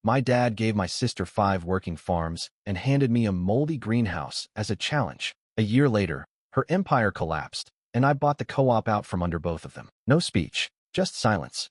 My dad gave my sister 5 working farms and handed me a moldy greenhouse as a challenge. A year later, her empire collapsed, and I bought the co-op out from under both of them. No speech, just silence.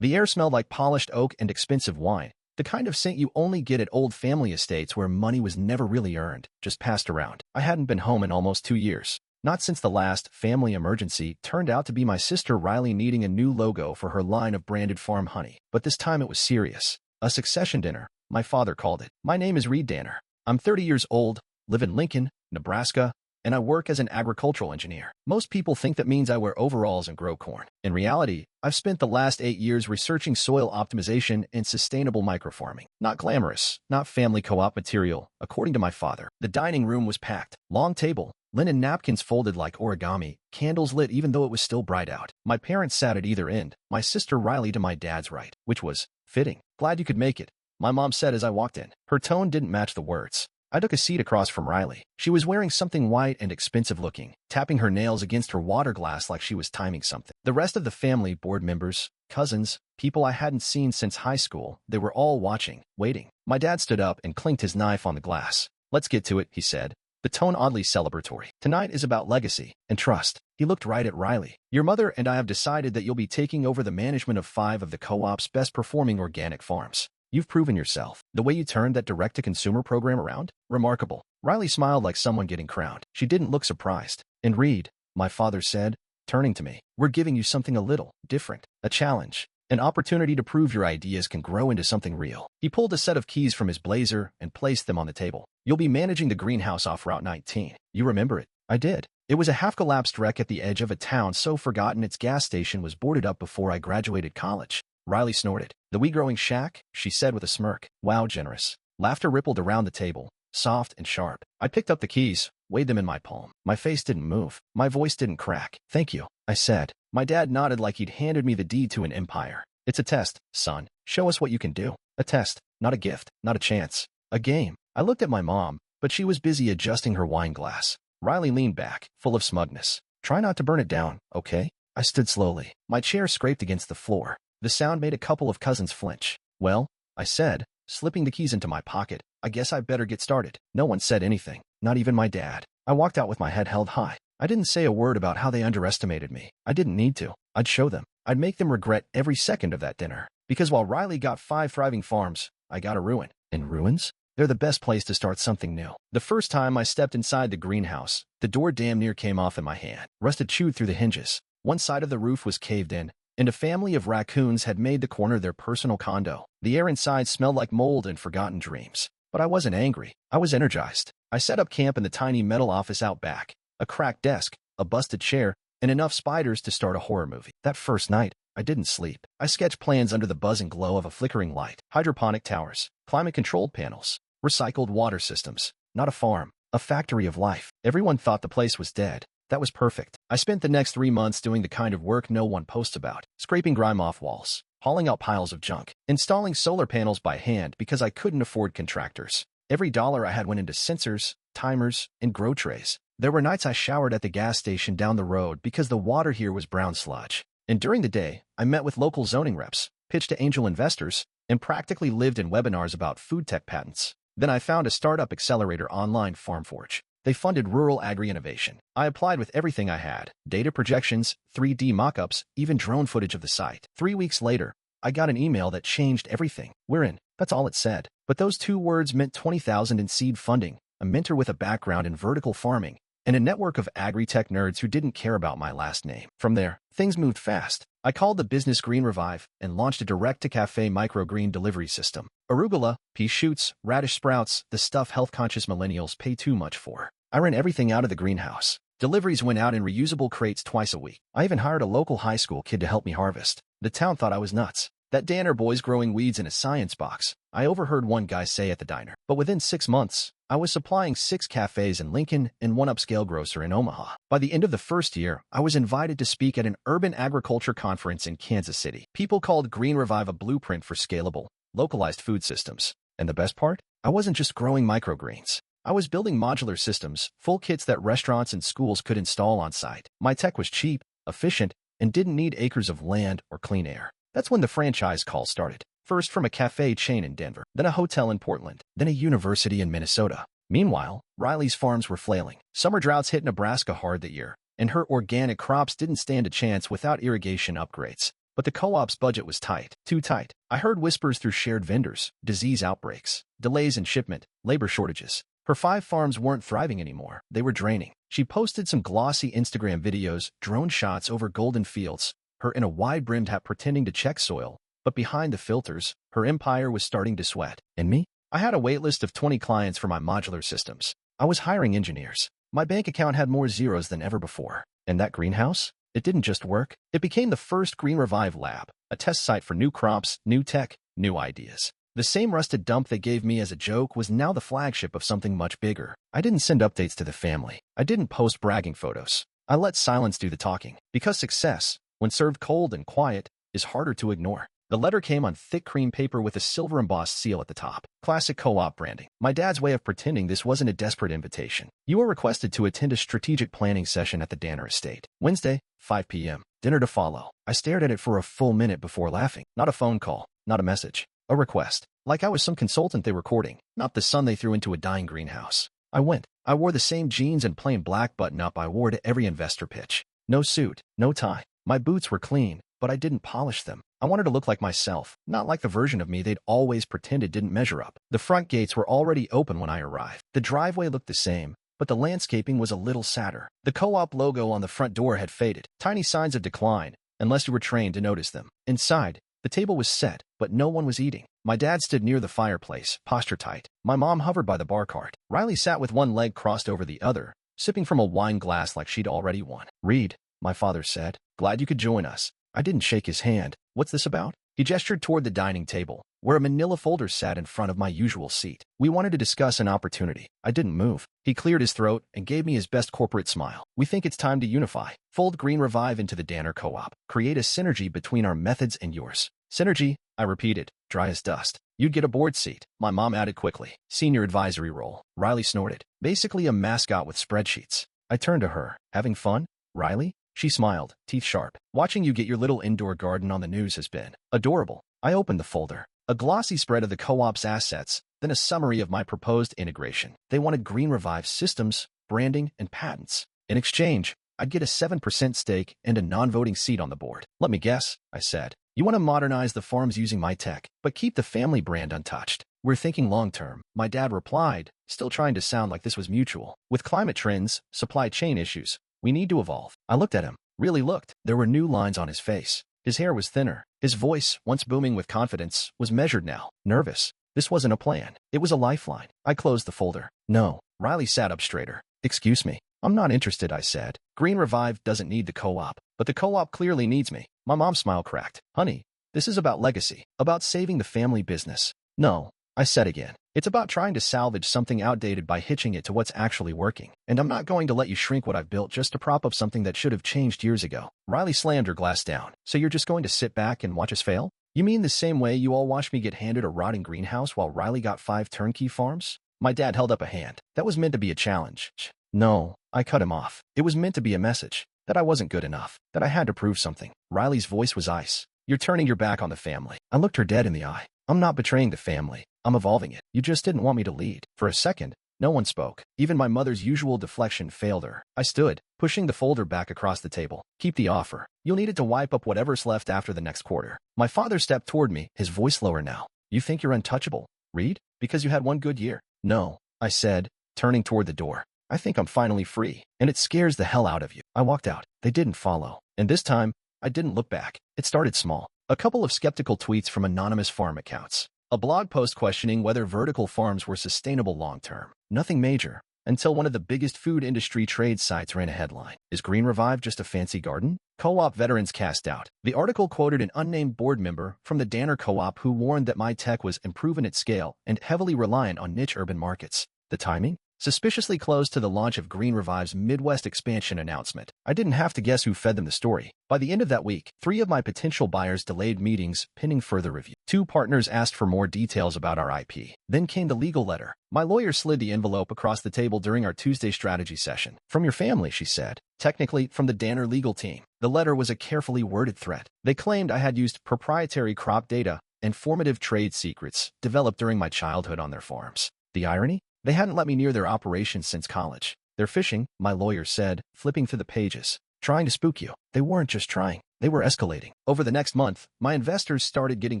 The air smelled like polished oak and expensive wine, the kind of scent you only get at old family estates where money was never really earned, just passed around. I hadn't been home in almost 2 years. Not since the last family emergency turned out to be my sister Riley needing a new logo for her line of branded farm honey. But this time it was serious. A succession dinner, my father called it. My name is Reed Danner. I'm 30 years old, live in Lincoln, Nebraska, and I work as an agricultural engineer. Most people think that means I wear overalls and grow corn. In reality, I've spent the last 8 years researching soil optimization and sustainable microfarming. Not glamorous, not family co-op material, according to my father. The dining room was packed. Long table, linen napkins folded like origami, candles lit even though it was still bright out. My parents sat at either end, my sister Riley to my dad's right, which was fitting. Glad you could make it, my mom said as I walked in. Her tone didn't match the words. I took a seat across from Riley. She was wearing something white and expensive looking, tapping her nails against her water glass like she was timing something. The rest of the family, board members, cousins, people I hadn't seen since high school, they were all watching, waiting. My dad stood up and clinked his knife on the glass. Let's get to it, he said, the tone oddly celebratory. Tonight is about legacy and trust. He looked right at Riley. Your mother and I have decided that you'll be taking over the management of 5 of the co-op's best-performing organic farms. You've proven yourself. The way you turned that direct-to-consumer program around? Remarkable. Riley smiled like someone getting crowned. She didn't look surprised. And Reed, my father said, turning to me, we're giving you something a little different. A challenge. An opportunity to prove your ideas can grow into something real. He pulled a set of keys from his blazer and placed them on the table. You'll be managing the greenhouse off Route 19. You remember it? I did. It was a half-collapsed wreck at the edge of a town so forgotten its gas station was boarded up before I graduated college. Riley snorted. The wee-growing shack, she said with a smirk. Wow, generous. Laughter rippled around the table, soft and sharp. I picked up the keys, weighed them in my palm. My face didn't move. My voice didn't crack. Thank you, I said. My dad nodded like he'd handed me the deed to an empire. It's a test, son. Show us what you can do. A test, not a gift, not a chance. A game. I looked at my mom, but she was busy adjusting her wine glass. Riley leaned back, full of smugness. Try not to burn it down, okay? I stood slowly. My chair scraped against the floor. The sound made a couple of cousins flinch. Well, I said, slipping the keys into my pocket, I guess I better get started. No one said anything, not even my dad. I walked out with my head held high. I didn't say a word about how they underestimated me. I didn't need to. I'd show them. I'd make them regret every second of that dinner. Because while Riley got 5 thriving farms, I got a ruin. And ruins? They're the best place to start something new. The first time I stepped inside the greenhouse, the door damn near came off in my hand. Rust had chewed through the hinges. One side of the roof was caved in, and a family of raccoons had made the corner their personal condo. The air inside smelled like mold and forgotten dreams. But I wasn't angry. I was energized. I set up camp in the tiny metal office out back. A cracked desk, a busted chair, and enough spiders to start a horror movie. That first night, I didn't sleep. I sketched plans under the buzzing glow of a flickering light. Hydroponic towers, climate-controlled panels, recycled water systems. Not a farm, a factory of life. Everyone thought the place was dead. That was perfect. I spent the next 3 months doing the kind of work no one posts about, scraping grime off walls, hauling out piles of junk, installing solar panels by hand because I couldn't afford contractors. Every dollar I had went into sensors, timers, and grow trays. There were nights I showered at the gas station down the road because the water here was brown sludge. And during the day, I met with local zoning reps, pitched to angel investors, and practically lived in webinars about food tech patents. Then I found a startup accelerator online, FarmForge. They funded rural agri-innovation. I applied with everything I had, data projections, 3D mock-ups, even drone footage of the site. 3 weeks later, I got an email that changed everything. We're in. That's all it said. But those 2 words meant $20,000 in seed funding, a mentor with a background in vertical farming, and a network of agri-tech nerds who didn't care about my last name. From there, things moved fast. I called the business Green Revive and launched a direct-to-cafe microgreen delivery system. Arugula, pea shoots, radish sprouts, the stuff health-conscious millennials pay too much for. I ran everything out of the greenhouse. Deliveries went out in reusable crates twice a week. I even hired a local high school kid to help me harvest. The town thought I was nuts. That Danner boy's growing weeds in a science box, I overheard one guy say at the diner. But within 6 months, I was supplying 6 cafes in Lincoln and 1 upscale grocer in Omaha. By the end of the first year, I was invited to speak at an urban agriculture conference in Kansas City. People called Green Revive a blueprint for scalable, localized food systems. And the best part? I wasn't just growing microgreens. I was building modular systems, full kits that restaurants and schools could install on site. My tech was cheap, efficient, and didn't need acres of land or clean air. That's when the franchise call started. First from a cafe chain in Denver, then a hotel in Portland, then a university in Minnesota. Meanwhile, Riley's farms were flailing. Summer droughts hit Nebraska hard that year, and her organic crops didn't stand a chance without irrigation upgrades. But the co-op's budget was tight, too tight. I heard whispers through shared vendors, disease outbreaks, delays in shipment, labor shortages. Her 5 farms weren't thriving anymore. They were draining. She posted some glossy Instagram videos, drone shots over golden fields, her in a wide-brimmed hat pretending to check soil. But behind the filters, her empire was starting to sweat. And me? I had a waitlist of 20 clients for my modular systems. I was hiring engineers. My bank account had more zeros than ever before. And that greenhouse? It didn't just work. It became the first Green Revive lab, a test site for new crops, new tech, new ideas. The same rusted dump they gave me as a joke was now the flagship of something much bigger. I didn't send updates to the family. I didn't post bragging photos. I let silence do the talking. Because success, when served cold and quiet, is harder to ignore. The letter came on thick cream paper with a silver-embossed seal at the top. Classic co-op branding. My dad's way of pretending this wasn't a desperate invitation. You are requested to attend a strategic planning session at the Danner estate. Wednesday, 5 p.m. Dinner to follow. I stared at it for a full minute before laughing. Not a phone call. Not a message. A request. Like I was some consultant they were courting. Not the sun they threw into a dying greenhouse. I went. I wore the same jeans and plain black button-up I wore to every investor pitch. No suit. No tie. My boots were clean, but I didn't polish them. I wanted to look like myself, not like the version of me they'd always pretended didn't measure up. The front gates were already open when I arrived. The driveway looked the same, but the landscaping was a little sadder. The co-op logo on the front door had faded, tiny signs of decline, unless you were trained to notice them. Inside, the table was set, but no one was eating. My dad stood near the fireplace, posture tight. My mom hovered by the bar cart. Riley sat with one leg crossed over the other, sipping from a wine glass like she'd already won. "Read," my father said. "Glad you could join us." I didn't shake his hand. "What's this about?" He gestured toward the dining table, where a manila folder sat in front of my usual seat. "We wanted to discuss an opportunity." I didn't move. He cleared his throat and gave me his best corporate smile. "We think it's time to unify. Fold Green Revive into the Danner Co-op. Create a synergy between our methods and yours." "Synergy," I repeated, dry as dust. "You'd get a board seat," my mom added quickly. "Senior advisory role." Riley snorted. "Basically a mascot with spreadsheets." I turned to her. "Having fun, Riley?" She smiled, teeth sharp. "Watching you get your little indoor garden on the news has been adorable." I opened the folder. A glossy spread of the co-op's assets, then a summary of my proposed integration. They wanted Green Revive systems, branding, and patents. In exchange, I'd get a 7% stake and a non-voting seat on the board. "Let me guess," I said. "You want to modernize the farms using my tech, but keep the family brand untouched." "We're thinking long-term," my dad replied, still trying to sound like this was mutual. "With climate trends, supply chain issues, we need to evolve." I looked at him, really looked. There were new lines on his face. His hair was thinner. His voice, once booming with confidence, was measured now, nervous. This wasn't a plan. It was a lifeline. I closed the folder. "No." Riley sat up straighter. "Excuse me. I'm not interested," I said. "Green Revive doesn't need the co-op, but the co-op clearly needs me." My mom's smile cracked. "Honey, this is about legacy, about saving the family business." "No," I said again. "It's about trying to salvage something outdated by hitching it to what's actually working. And I'm not going to let you shrink what I've built just to prop up something that should have changed years ago." Riley slammed her glass down. "So you're just going to sit back and watch us fail? You mean the same way you all watched me get handed a rotting greenhouse while Riley got 5 turnkey farms?" My dad held up a hand. "That was meant to be a challenge." "No," I cut him off. "It was meant to be a message. That I wasn't good enough. That I had to prove something." Riley's voice was ice. "You're turning your back on the family." I looked her dead in the eye. "I'm not betraying the family. I'm evolving it. You just didn't want me to lead." For a second, no one spoke. Even my mother's usual deflection failed her. I stood, pushing the folder back across the table. "Keep the offer. You'll need it to wipe up whatever's left after the next quarter." My father stepped toward me, his voice lower now. "You think you're untouchable, Reed? Because you had one good year?" "No," I said, turning toward the door. "I think I'm finally free, and it scares the hell out of you." I walked out. They didn't follow. And this time, I didn't look back. It started small. A couple of skeptical tweets from anonymous farm accounts. A blog post questioning whether vertical farms were sustainable long-term. Nothing major, until one of the biggest food industry trade sites ran a headline. "Is Green Revive just a fancy garden?" Co-op veterans cast doubt. The article quoted an unnamed board member from the Danner Co-op who warned that my tech was unproven at scale and heavily reliant on niche urban markets. The timing? Suspiciously close to the launch of Green Revive's Midwest expansion announcement. I didn't have to guess who fed them the story. By the end of that week, 3 of my potential buyers delayed meetings, pending further review. 2 partners asked for more details about our IP. Then came the legal letter. My lawyer slid the envelope across the table during our Tuesday strategy session. "From your family," she said. "Technically, from the Danner legal team." The letter was a carefully worded threat. They claimed I had used proprietary crop data, informative trade secrets developed during my childhood on their farms. The irony? They hadn't let me near their operations since college. They're fishing, my lawyer said, flipping through the pages. Trying to spook you. They weren't just trying. They were escalating. Over the next month, my investors started getting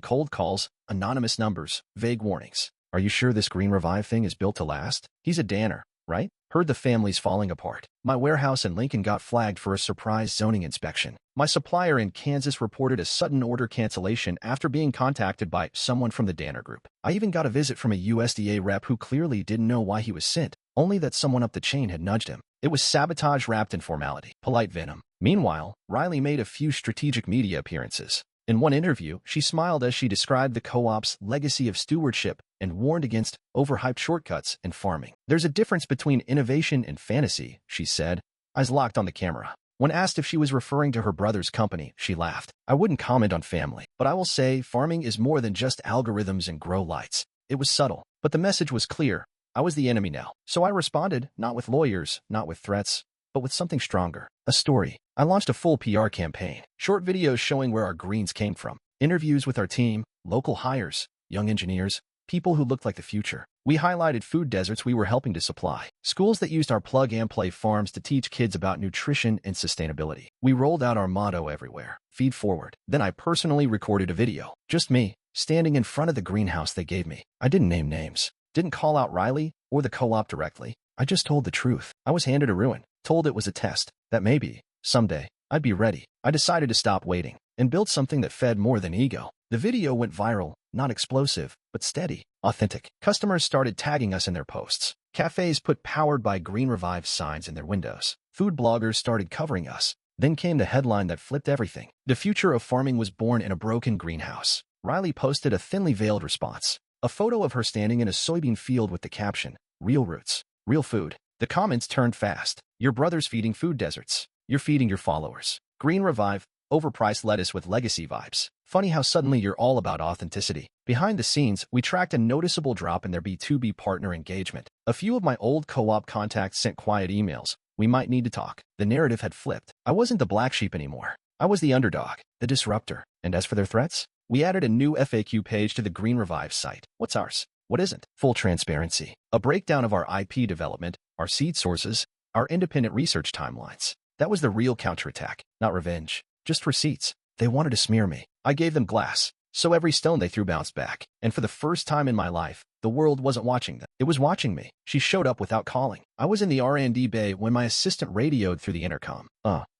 cold calls, anonymous numbers, vague warnings. Are you sure this Green Revive thing is built to last? He's a Danner, right? Heard the family's falling apart. My warehouse in Lincoln got flagged for a surprise zoning inspection. My supplier in Kansas reported a sudden order cancellation after being contacted by someone from the Danner Group. I even got a visit from a USDA rep who clearly didn't know why he was sent, only that someone up the chain had nudged him. It was sabotage wrapped in formality. Polite venom. Meanwhile, Riley made a few strategic media appearances. In one interview, she smiled as she described the co-op's legacy of stewardship and warned against overhyped shortcuts in farming. There's a difference between innovation and fantasy, she said, eyes locked on the camera. When asked if she was referring to her brother's company, she laughed. I wouldn't comment on family, but I will say farming is more than just algorithms and grow lights. It was subtle, but the message was clear. I was the enemy now. So I responded, not with lawyers, not with threats, but with something stronger. A story. I launched a full PR campaign. Short videos showing where our greens came from. Interviews with our team, local hires, young engineers, people who looked like the future. We highlighted food deserts we were helping to supply. Schools that used our plug-and-play farms to teach kids about nutrition and sustainability. We rolled out our motto everywhere. Feed forward. Then I personally recorded a video. Just me, standing in front of the greenhouse they gave me. I didn't name names. Didn't call out Riley or the co-op directly. I just told the truth. I was handed a ruin. Told it was a test. That maybe, someday, I'd be ready. I decided to stop waiting and build something that fed more than ego. The video went viral, not explosive, but steady, authentic. Customers started tagging us in their posts. Cafes put "Powered by Green Revive" signs in their windows. Food bloggers started covering us. Then came the headline that flipped everything. The future of farming was born in a broken greenhouse. Riley posted a thinly veiled response. A photo of her standing in a soybean field with the caption, "Real roots, real food." The comments turned fast. Your brother's feeding food deserts. You're feeding your followers. Green Revive, overpriced lettuce with legacy vibes. Funny how suddenly you're all about authenticity. Behind the scenes, we tracked a noticeable drop in their B2B partner engagement. A few of my old co-op contacts sent quiet emails. We might need to talk. The narrative had flipped. I wasn't the black sheep anymore. I was the underdog, the disruptor. And as for their threats, we added a new FAQ page to the Green Revive site. What's ours? What isn't? Full transparency. A breakdown of our IP development, our seed sources, our independent research timelines. That was the real counterattack, not revenge, just receipts. They wanted to smear me. I gave them glass, so every stone they threw bounced back. And for the first time in my life, the world wasn't watching them. It was watching me. She showed up without calling. I was in the R&D bay when my assistant radioed through the intercom.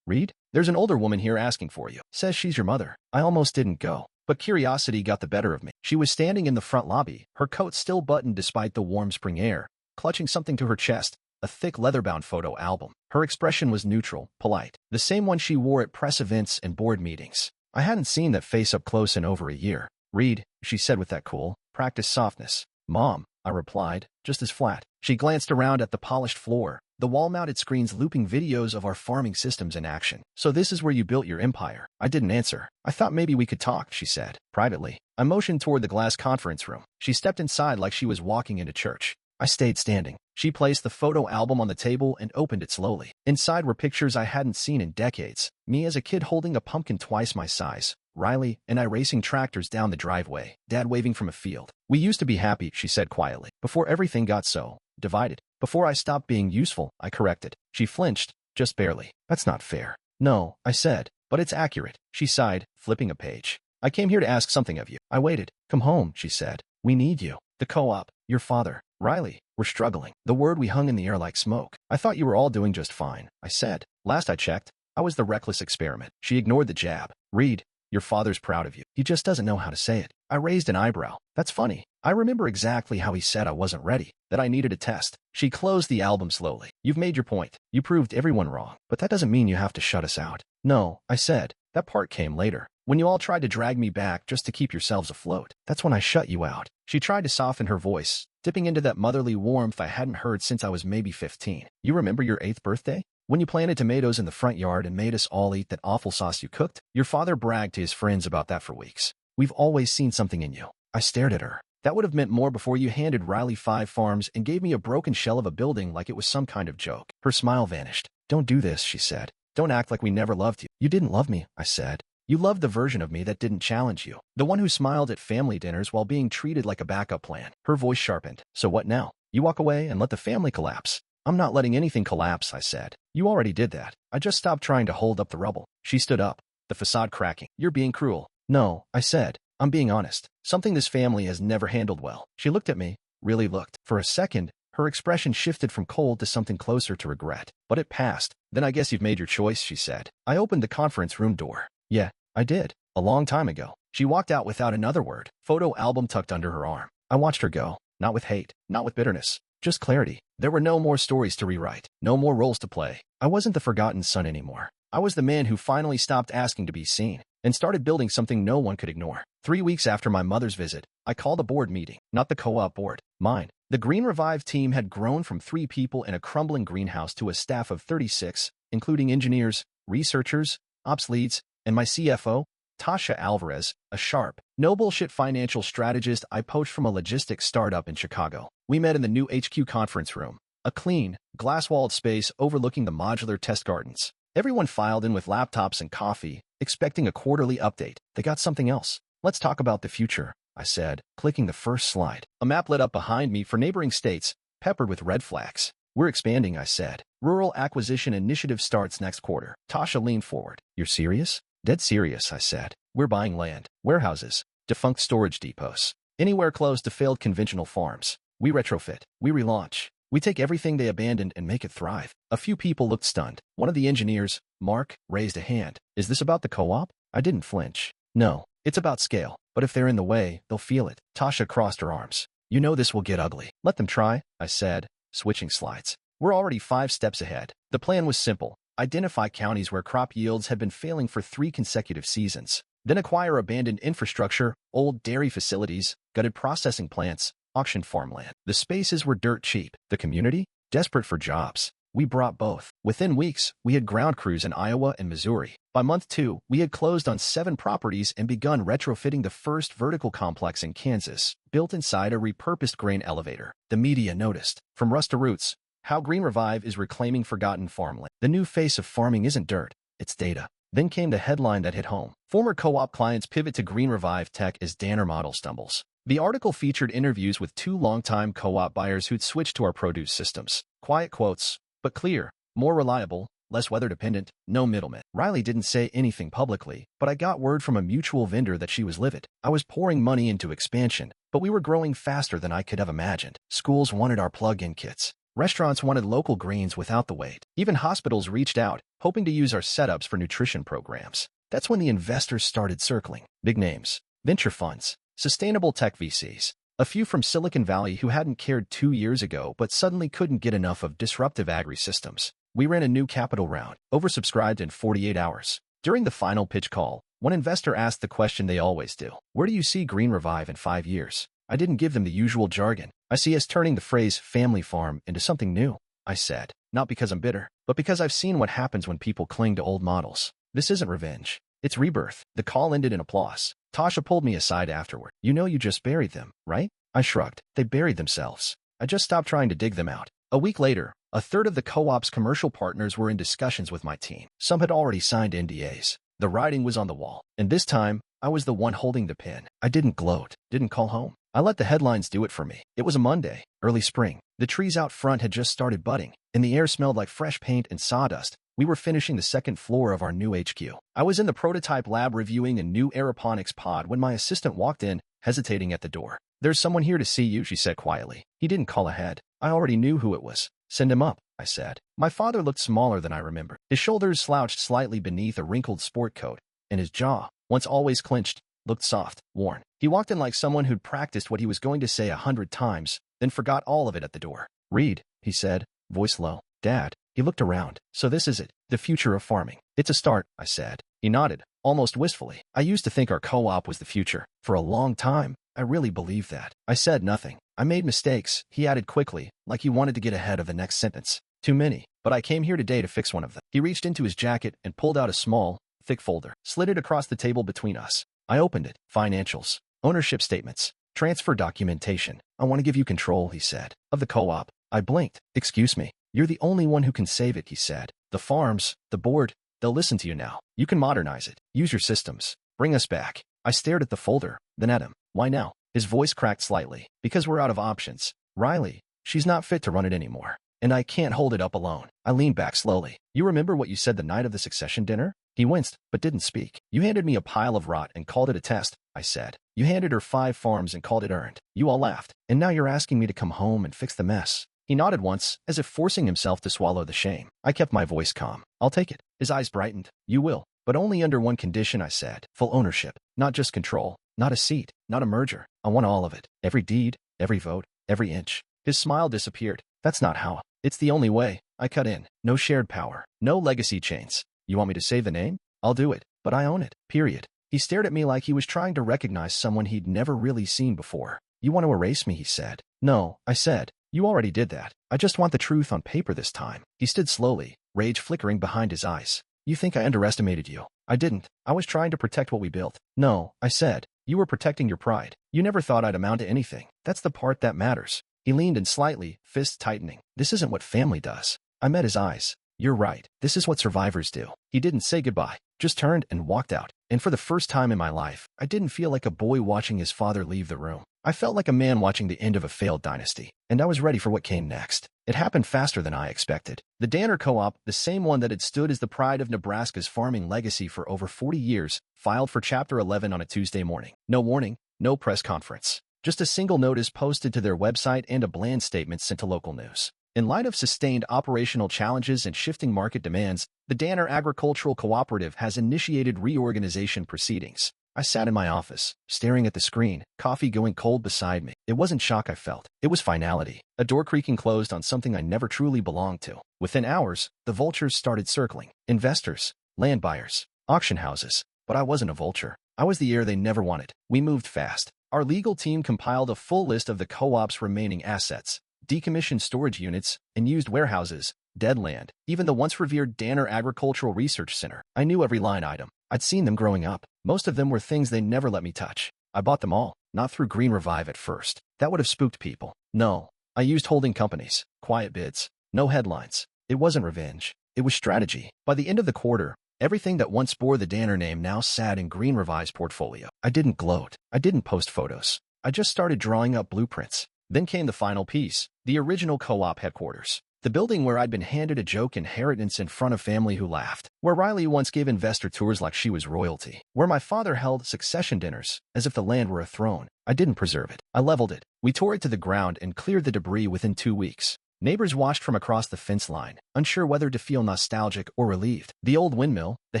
Reed? There's an older woman here asking for you. Says she's your mother. I almost didn't go, but curiosity got the better of me. She was standing in the front lobby, her coat still buttoned despite the warm spring air, clutching something to her chest. A thick leather-bound photo album. Her expression was neutral, polite, the same one she wore at press events and board meetings. I hadn't seen that face up close in over a year. Reed, she said with that cool, practiced softness. Mom, I replied, just as flat. She glanced around at the polished floor, the wall-mounted screens looping videos of our farming systems in action. So this is where you built your empire. I didn't answer. I thought maybe we could talk, she said, privately. I motioned toward the glass conference room. She stepped inside like she was walking into church. I stayed standing. She placed the photo album on the table and opened it slowly. Inside were pictures I hadn't seen in decades. Me as a kid holding a pumpkin twice my size. Riley and I racing tractors down the driveway. Dad waving from a field. We used to be happy, she said quietly, before everything got so divided. Before I stopped being useful, I corrected. She flinched, just barely. That's not fair. No, I said, but it's accurate. She sighed, flipping a page. I came here to ask something of you. I waited. Come home, she said. We need you. The co-op, your father. Riley, we're struggling. The word we hung in the air like smoke. I thought you were all doing just fine, I said. Last I checked, I was the reckless experiment. She ignored the jab. Reed, your father's proud of you. He just doesn't know how to say it. I raised an eyebrow. That's funny. I remember exactly how he said I wasn't ready, that I needed a test. She closed the album slowly. You've made your point. You proved everyone wrong, but that doesn't mean you have to shut us out. No, I said. That part came later. When you all tried to drag me back just to keep yourselves afloat. That's when I shut you out. She tried to soften her voice, dipping into that motherly warmth I hadn't heard since I was maybe 15. You remember your 8th birthday? When you planted tomatoes in the front yard and made us all eat that awful sauce you cooked? Your father bragged to his friends about that for weeks. We've always seen something in you. I stared at her. That would have meant more before you handed Riley 5 farms and gave me a broken shell of a building like it was some kind of joke. Her smile vanished. Don't do this, she said. Don't act like we never loved you. You didn't love me, I said. You loved the version of me that didn't challenge you. The one who smiled at family dinners while being treated like a backup plan. Her voice sharpened. So what now? You walk away and let the family collapse. I'm not letting anything collapse, I said. You already did that. I just stopped trying to hold up the rubble. She stood up, the facade cracking. You're being cruel. No, I said. I'm being honest. Something this family has never handled well. She looked at me, really looked. For a second, her expression shifted from cold to something closer to regret. But it passed. Then I guess you've made your choice, she said. I opened the conference room door. Yeah, I did. A long time ago. She walked out without another word, photo album tucked under her arm. I watched her go. Not with hate, not with bitterness. Just clarity. There were no more stories to rewrite, no more roles to play. I wasn't the forgotten son anymore. I was the man who finally stopped asking to be seen and started building something no one could ignore. 3 weeks after my mother's visit, I called a board meeting, not the co-op board, mine. The Green Revive team had grown from 3 people in a crumbling greenhouse to a staff of 36, including engineers, researchers, ops leads, and my CFO, Tasha Alvarez, a sharp, no-bullshit financial strategist I poached from a logistics startup in Chicago. We met in the new HQ conference room, a clean, glass-walled space overlooking the modular test gardens. Everyone filed in with laptops and coffee, expecting a quarterly update. They got something else. Let's talk about the future, I said, clicking the first slide. A map lit up behind me for neighboring states, peppered with red flags. We're expanding, I said. Rural acquisition initiative starts next quarter. Tasha leaned forward. You're serious? Dead serious, I said. We're buying land, warehouses, defunct storage depots, anywhere close to failed conventional farms. We retrofit, we relaunch. We take everything they abandoned and make it thrive. A few people looked stunned. One of the engineers, Mark, raised a hand. Is this about the co-op? I didn't flinch. No, it's about scale. But if they're in the way, they'll feel it. Tasha crossed her arms. You know this will get ugly. Let them try, I said, switching slides. We're already 5 steps ahead. The plan was simple. Identify counties where crop yields had been failing for 3 consecutive seasons. Then acquire abandoned infrastructure, old dairy facilities, gutted processing plants, auction farmland. The spaces were dirt cheap. The community? Desperate for jobs. We brought both. Within weeks, we had ground crews in Iowa and Missouri. By month 2, we had closed on 7 properties and begun retrofitting the first vertical complex in Kansas, built inside a repurposed grain elevator. The media noticed. From rust to roots, how Green Revive is reclaiming forgotten farmland. The new face of farming isn't dirt, it's data. Then came the headline that hit home. Former co-op clients pivot to Green Revive tech as Danner model stumbles. The article featured interviews with 2 longtime co-op buyers who'd switched to our produce systems. Quiet quotes, but clear, more reliable, less weather-dependent, no middlemen. Riley didn't say anything publicly, but I got word from a mutual vendor that she was livid. I was pouring money into expansion, but we were growing faster than I could have imagined. Schools wanted our plug-in kits. Restaurants wanted local greens without the wait. Even hospitals reached out, hoping to use our setups for nutrition programs. That's when the investors started circling. Big names, venture funds, sustainable tech VCs. A few from Silicon Valley who hadn't cared 2 years ago but suddenly couldn't get enough of disruptive agri-systems. We ran a new capital round, oversubscribed in 48 hours. During the final pitch call, one investor asked the question they always do. Where do you see Green Revive in 5 years? I didn't give them the usual jargon. I see us turning the phrase family farm into something new, I said. Not because I'm bitter, but because I've seen what happens when people cling to old models. This isn't revenge. It's rebirth. The call ended in applause. Tasha pulled me aside afterward. You know you just buried them, right? I shrugged. They buried themselves. I just stopped trying to dig them out. A week later, a third of the co-op's commercial partners were in discussions with my team. Some had already signed NDAs. The writing was on the wall. And this time, I was the one holding the pen. I didn't gloat, didn't call home. I let the headlines do it for me. It was a Monday, early spring. The trees out front had just started budding, and the air smelled like fresh paint and sawdust. We were finishing the 2nd floor of our new HQ. I was in the prototype lab reviewing a new aeroponics pod when my assistant walked in, hesitating at the door. There's someone here to see you, she said quietly. He didn't call ahead. I already knew who it was. Send him up, I said. My father looked smaller than I remembered. His shoulders slouched slightly beneath a wrinkled sport coat, and his jaw, once always clenched, looked soft, worn. He walked in like someone who'd practiced what he was going to say 100 times, then forgot all of it at the door. Reed, he said, voice low. Dad. He looked around. So this is it, the future of farming. It's a start, I said. He nodded, almost wistfully. I used to think our co-op was the future. For a long time, I really believed that. I said nothing. I made mistakes, he added quickly, like he wanted to get ahead of the next sentence. Too many, but I came here today to fix one of them. He reached into his jacket and pulled out a small, thick folder, slid it across the table between us. I opened it. Financials, ownership statements, transfer documentation. I want to give you control, he said, of the co-op. I blinked. Excuse me. You're the only one who can save it, he said. The farms, the board, They'll listen to you now. You can modernize it. Use your systems. Bring us back. I stared at the folder, then at him. Why now? His voice cracked slightly. Because we're out of options. Riley, she's not fit to run it anymore. And I can't hold it up alone. I leaned back slowly. You remember what you said the night of the succession dinner? He winced, but didn't speak. You handed me a pile of rot and called it a test, I said. You handed her 5 farms and called it earned. You all laughed. And now you're asking me to come home and fix the mess. He nodded once, as if forcing himself to swallow the shame. I kept my voice calm. I'll take it. His eyes brightened. You will. But only under one condition, I said. Full ownership. Not just control. Not a seat. Not a merger. I want all of it. Every deed. Every vote. Every inch. His smile disappeared. That's not how. It's the only way. I cut in. No shared power. No legacy chains. You want me to save the name? I'll do it. But I own it. Period. He stared at me like he was trying to recognize someone he'd never really seen before. You want to erase me, he said. No, I said. You already did that. I just want the truth on paper this time. He stood slowly, rage flickering behind his eyes. You think I underestimated you? I didn't. I was trying to protect what we built. No, I said. You were protecting your pride. You never thought I'd amount to anything. That's the part that matters. He leaned in slightly, fists tightening. This isn't what family does. I met his eyes. You're right. This is what survivors do. He didn't say goodbye, just turned and walked out. And for the first time in my life, I didn't feel like a boy watching his father leave the room. I felt like a man watching the end of a failed dynasty. And I was ready for what came next. It happened faster than I expected. The Danner Co-op, the same one that had stood as the pride of Nebraska's farming legacy for over 40 years, filed for Chapter 11 on a Tuesday morning. No warning, no press conference. Just a single notice posted to their website and a bland statement sent to local news. In light of sustained operational challenges and shifting market demands, the Danner Agricultural Cooperative has initiated reorganization proceedings. I sat in my office, staring at the screen, coffee going cold beside me. It wasn't shock I felt. It was finality. A door creaking closed on something I never truly belonged to. Within hours, the vultures started circling. Investors, land buyers, auction houses. But I wasn't a vulture. I was the heir they never wanted. We moved fast. Our legal team compiled a full list of the co-op's remaining assets, decommissioned storage units, and used warehouses, dead land, even the once revered Danner Agricultural Research Center. I knew every line item. I'd seen them growing up. Most of them were things they never let me touch. I bought them all, not through Green Revive at first. That would have spooked people. No, I used holding companies, quiet bids, no headlines. It wasn't revenge. It was strategy. By the end of the quarter, everything that once bore the Danner name now sat in Green Revive's portfolio. I didn't gloat. I didn't post photos. I just started drawing up blueprints. Then came the final piece, the original co-op headquarters. The building where I'd been handed a joke inheritance in front of family who laughed. Where Riley once gave investor tours like she was royalty. Where my father held succession dinners, as if the land were a throne. I didn't preserve it. I leveled it. We tore it to the ground and cleared the debris within 2 weeks. Neighbors watched from across the fence line, unsure whether to feel nostalgic or relieved. The old windmill, the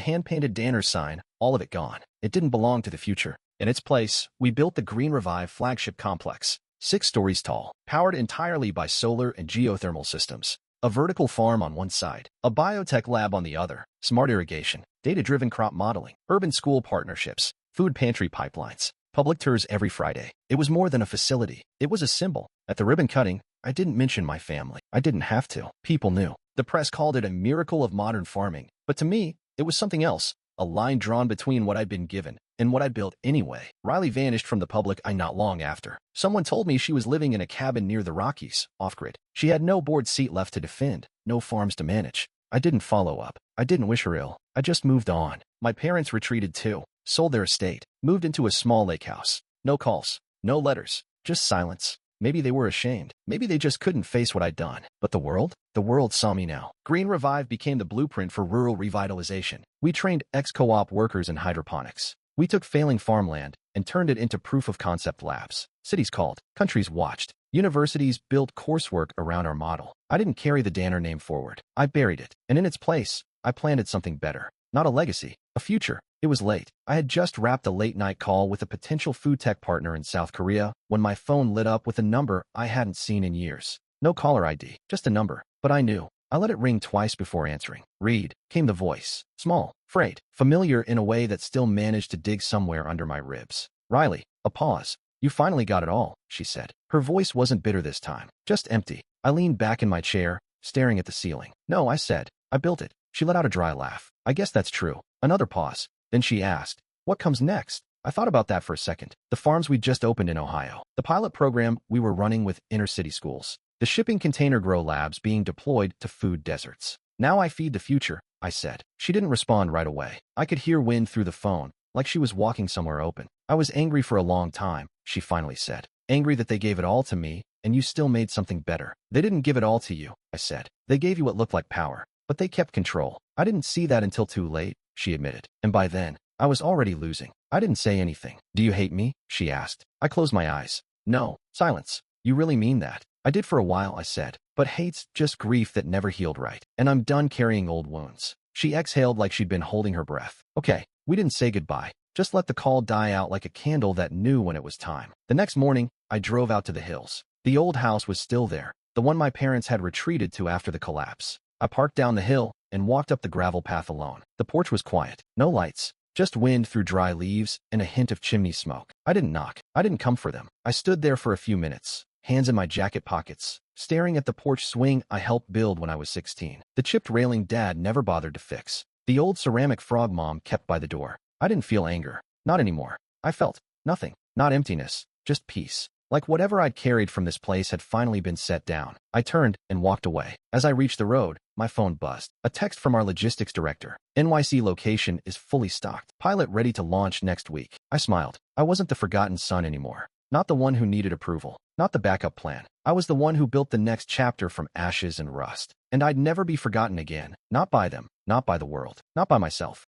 hand-painted Danner sign, all of it gone. It didn't belong to the future. In its place, we built the Green Revive flagship complex. 6 stories tall, powered entirely by solar and geothermal systems. A vertical farm on one side, a biotech lab on the other, smart irrigation, data-driven crop modeling, urban school partnerships, food pantry pipelines, public tours every Friday. It was more than a facility. It was a symbol. At the ribbon cutting, I didn't mention my family. I didn't have to. People knew. The press called it a miracle of modern farming. But to me, it was something else. A line drawn between what I'd been given and what I built anyway. Riley vanished from the public eye not long after. Someone told me she was living in a cabin near the Rockies, off-grid. She had no board seat left to defend, no farms to manage. I didn't follow up. I didn't wish her ill. I just moved on. My parents retreated too, sold their estate, moved into a small lake house. No calls, no letters, just silence. Maybe they were ashamed. Maybe they just couldn't face what I'd done. But the world? The world saw me now. Green Revive became the blueprint for rural revitalization. We trained ex-co-op workers in hydroponics. We took failing farmland and turned it into proof-of-concept labs. Cities called, countries watched, universities built coursework around our model. I didn't carry the Danner name forward. I buried it, and in its place, I planted something better. Not a legacy, a future. It was late. I had just wrapped a late-night call with a potential food tech partner in South Korea when my phone lit up with a number I hadn't seen in years. No caller ID, just a number. But I knew. I let it ring twice before answering. Read, came the voice. Small, frayed, familiar in a way that still managed to dig somewhere under my ribs. Riley, a pause. You finally got it all, she said. Her voice wasn't bitter this time, just empty. I leaned back in my chair, staring at the ceiling. No, I said. I built it. She let out a dry laugh. I guess that's true. Another pause. Then she asked, what comes next? I thought about that for a second. The farms we'd just opened in Ohio. The pilot program we were running with inner-city schools. The shipping container grow labs being deployed to food deserts. Now I feed the future, I said. She didn't respond right away. I could hear wind through the phone, like she was walking somewhere open. I was angry for a long time, she finally said. Angry that they gave it all to me, and you still made something better. They didn't give it all to you, I said. They gave you what looked like power, but they kept control. I didn't see that until too late, she admitted. And by then, I was already losing. I didn't say anything. Do you hate me? She asked. I closed my eyes. No. Silence. You really mean that? I did for a while, I said. But hate's just grief that never healed right. And I'm done carrying old wounds. She exhaled like she'd been holding her breath. Okay, we didn't say goodbye. Just let the call die out like a candle that knew when it was time. The next morning, I drove out to the hills. The old house was still there, the one my parents had retreated to after the collapse. I parked down the hill and walked up the gravel path alone. The porch was quiet. No lights. Just wind through dry leaves and a hint of chimney smoke. I didn't knock. I didn't come for them. I stood there for a few minutes, hands in my jacket pockets, staring at the porch swing I helped build when I was 16. The chipped railing Dad never bothered to fix. The old ceramic frog Mom kept by the door. I didn't feel anger. Not anymore. I felt nothing. Not emptiness. Just peace. Like whatever I'd carried from this place had finally been set down. I turned and walked away. As I reached the road, my phone buzzed. A text from our logistics director. NYC location is fully stocked. Pilot ready to launch next week. I smiled. I wasn't the forgotten son anymore. Not the one who needed approval. Not the backup plan. I was the one who built the next chapter from ashes and rust. And I'd never be forgotten again. Not by them. Not by the world. Not by myself.